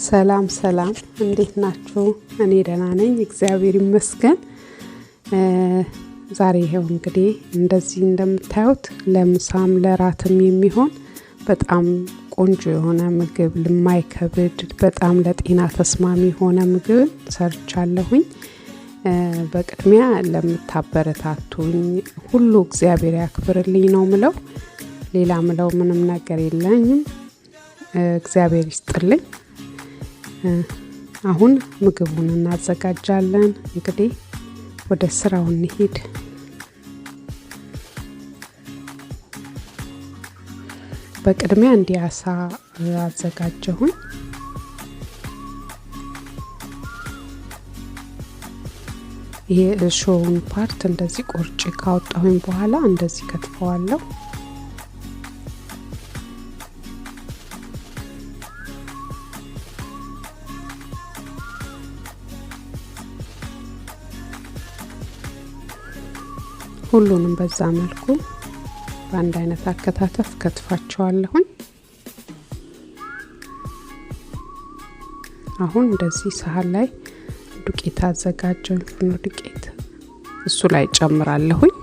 ሰላም እንዴት ናችሁ? እኔ ደህና ነኝ እግዚአብሔር ይመስገን። ዛሬ ይሄው እንግዲህ እንደዚህ እንደምታዩት ለምሳም ለራትም የሚሆን በጣም ቆንጆ የሆነ ምግብ ለማይከብድ በጣም ለጤና ተስማሚ የሆነ ምግብ ሰርቻለሁኝ። በቅድሚያ ለምታበረታቱኝ ሁሉ እግዚአብሔር ያክብርልኝ ነው ምለው። ሌላ ምለው ምንም ነገር የለኝም። እግዚአብሔር ይስጥልኝ። አሁን ምግቡን እናዘጋጃለን። እንግዲህ ወደ ስራው እንሂድ። በቅድሚያ እንዲያሳ አዘጋጀሁኝ። ይሄ እሾውን ፓርት እንደዚህ ቆርጬ ካወጣሁኝ በኋላ እንደዚህ ከትፈዋለሁ። ሁሉንም በዛ መልኩ በአንድ አይነት አከታተፍ ከትፋቸዋለሁኝ። አሁን እንደዚህ ሳህን ላይ ዱቄት አዘጋጀው። ፍርኖ ዱቄት እሱ ላይ ጨምራለሁኝ።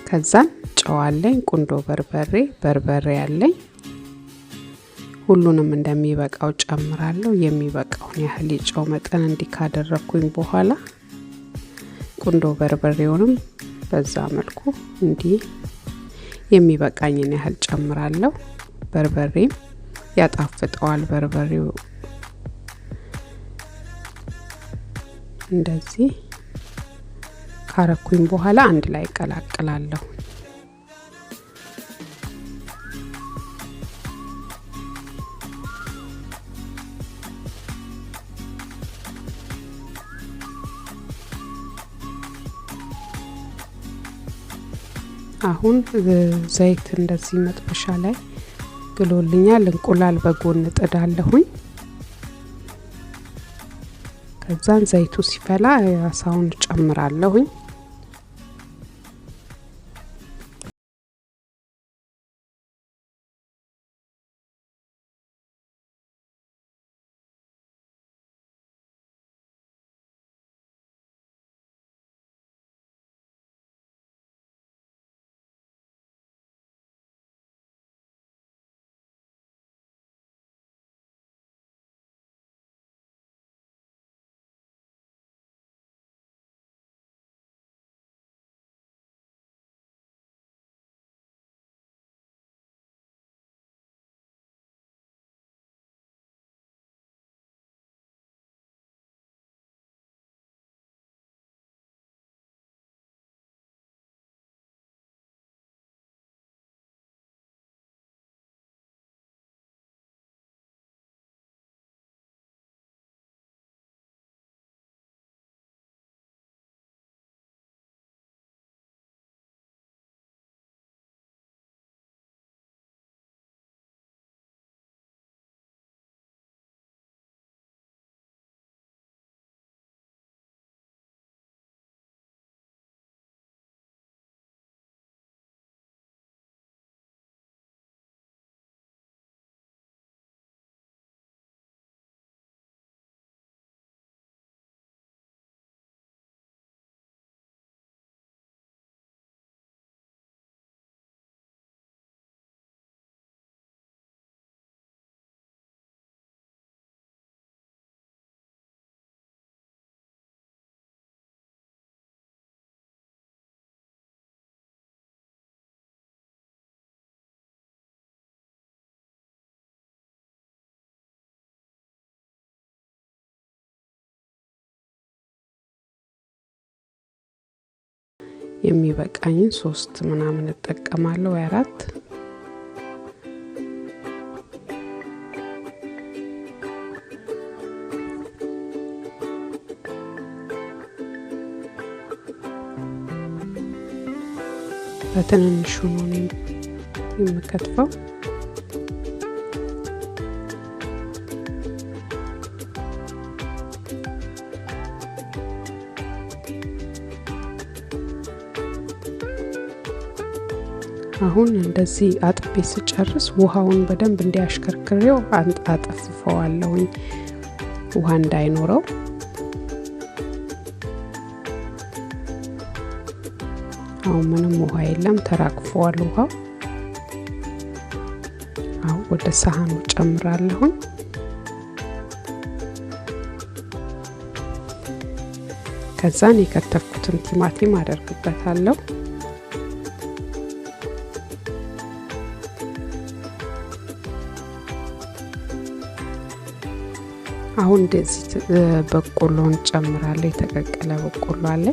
ከዛን ጨው አለኝ፣ ቁንዶ በርበሬ አለኝ። ሁሉንም እንደሚበቃው ጨምራለሁ። የሚበቃውን ያህል የጨው መጠን እንዲካደረኩኝ በኋላ ቁንዶ በርበሬውንም በዛ መልኩ እንዲ የሚበቃኝን ያህል ጨምራለሁ። በርበሬም ያጣፍጠዋል። በርበሬው እንደዚህ ካረኩኝ በኋላ አንድ ላይ ቀላቅላለሁ። አሁን ዘይት እንደዚህ መጥበሻ ላይ ግሎልኛል። እንቁላል በጎን ጥዳለሁኝ። ከዛን ዘይቱ ሲፈላ አሳውን ጨምራለሁኝ። የሚበቃኝን 3 ምናምን እጠቀማለሁ፣ 4። በትንንሹ ነው የምከትፈው። አሁን እንደዚህ አጥቤ ስጨርስ ውሃውን በደንብ እንዲያሽከርክሬው አጠፍፈዋለሁ ውሃ እንዳይኖረው። አሁን ምንም ውሃ የለም ተራግፏል ውሃው። አሁን ወደ ሳህኑ ጨምራለሁ። ከዛን የከተፍኩትን ቲማቲም አደርግበታለሁ። አሁን እንደዚህ በቆሎን ጨምራለሁ። የተቀቀለ በቆሎ አለ።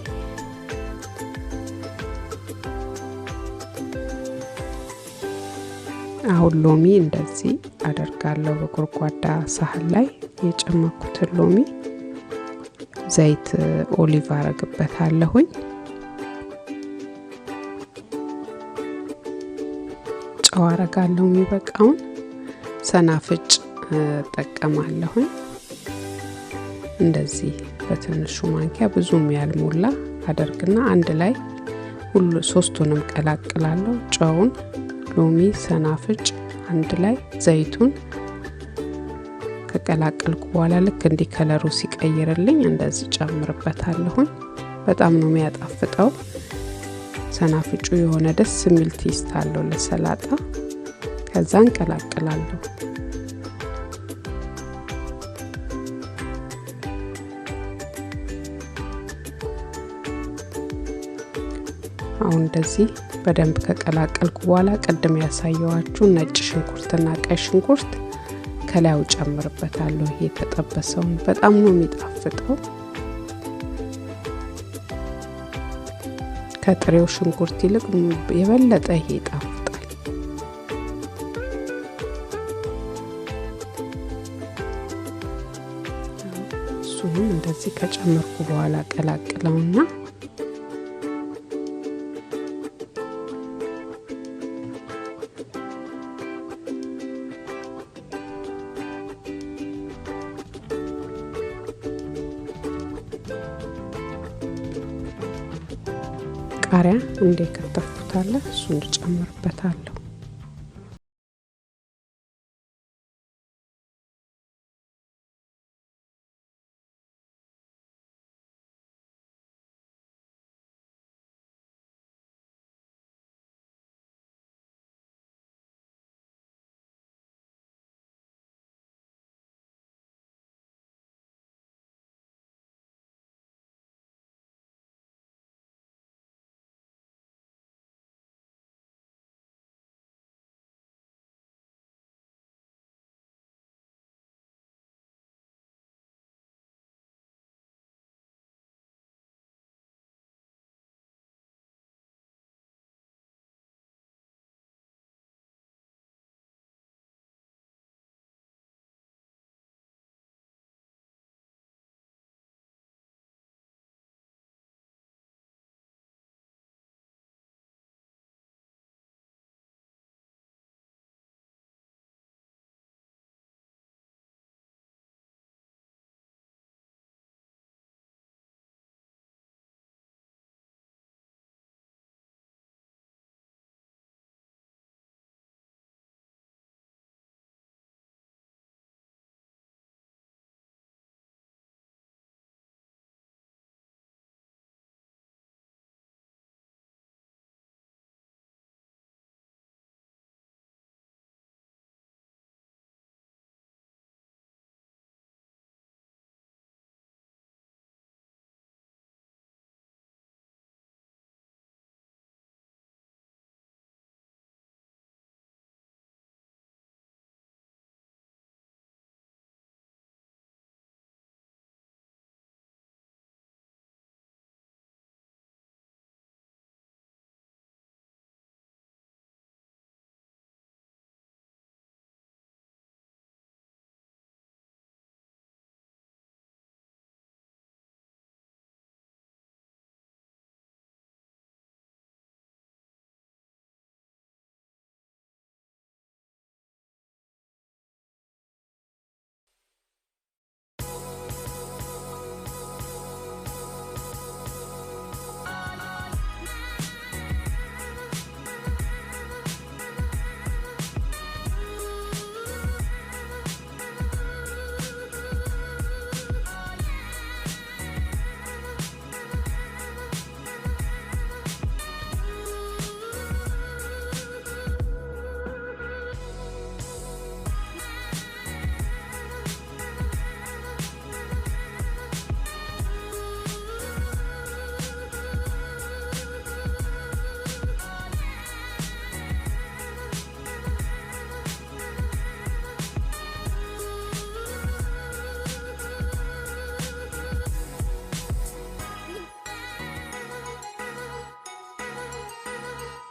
አሁን ሎሚ እንደዚህ አደርጋለሁ በጎርጓዳ ሳህን ላይ የጨመኩትን ሎሚ። ዘይት ኦሊቭ አረግበታለሁ። ጨው አረጋለሁ የሚበቃውን። ሰናፍጭ ጠቀማለሁ። እንደዚህ በትንሹ ማንኪያ ብዙም ያልሞላ አደርግና አንድ ላይ ሁሉ ሶስቱንም ቀላቅላለሁ። ጨውን፣ ሎሚ፣ ሰናፍጭ አንድ ላይ ዘይቱን ከቀላቀልኩ በኋላ ልክ እንዲ ከለሩ ሲቀየርልኝ እንደዚህ ጨምርበታለሁ። በጣም ነው የሚያጣፍጠው። ሰናፍጩ የሆነ ደስ የሚል ቴስት አለው ለሰላጣ። ከዛን ቀላቅላለሁ። አሁን እንደዚህ በደንብ ከቀላቀልኩ በኋላ ቀደም ያሳየዋችሁ ነጭ ሽንኩርትና ቀይ ሽንኩርት ከላዩ ጨምርበታለሁ። ይሄ ተጠበሰውን በጣም ነው የሚጣፍጠው። ከጥሬው ሽንኩርት ይልቅ የበለጠ ይሄ ይጣፍጣል። እሱንም እንደዚህ ከጨመርኩ በኋላ ቀላቅለውና ቃሪያ እንደ ከተፍኩታለ እሱን ጨምራለሁ።